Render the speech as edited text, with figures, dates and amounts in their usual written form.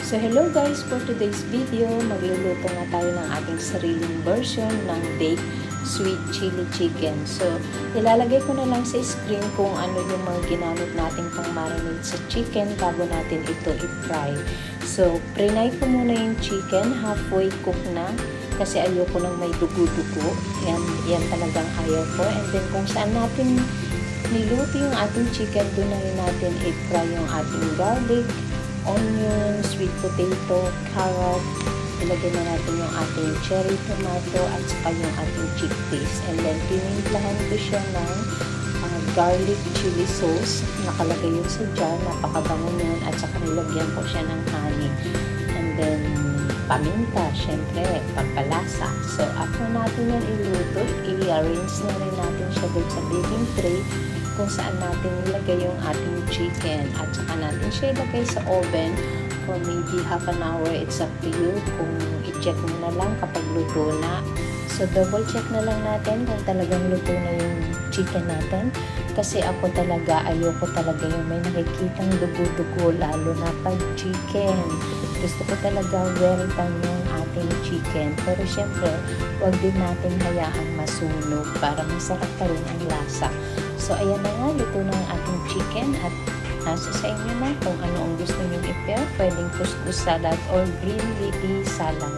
So hello guys, for today's video, magluluto nga tayo ng ating sariling version ng baked sweet chili chicken. So ilalagay ko na lang sa screen kung ano yung mga ginamit nating pang marinate sa chicken bago natin ito i-fry. So prinay ko muna yung chicken, halfway cook na kasi ayoko nang may dugo-dugo. Yan talagang ayaw ko. And then kung saan natin niluto yung ating chicken, doon na rin natin i-fry yung ating garlic, onion, sweet potato, carrot. Ilagay na natin yung ating cherry tomato at saka yung ating chickpeas. And then, pinimplahan ko siya ng garlic chili sauce. Nakalagay yun sa jar. Napakabango yun. At saka nilagyan ko siya ng honey. And then, paminta, syempre, pampalasa. So, after natin yan iluto, i-arrange na rin natin siya doon sa baking tray kung saan natin ilagay yung ating chicken at saka natin siya ilagay sa oven for maybe half an hour. It's up to you kung i-check mo na lang kapag luto na. So double check na lang natin kung talagang luto na yung chicken natin, kasi ako talaga ayoko talaga yung may nakikitang dugo-dugo, lalo na pag chicken. Gusto ko talaga well done yung ating chicken, pero syempre wag din natin hayaang masunog para masarap pa rin ang lasa. So, ayan na nga, luto na ang ating chicken at nasa sa inyo na kung ano ang gusto nyo i-pair. Pwedeng couscous salad or green leafy salad.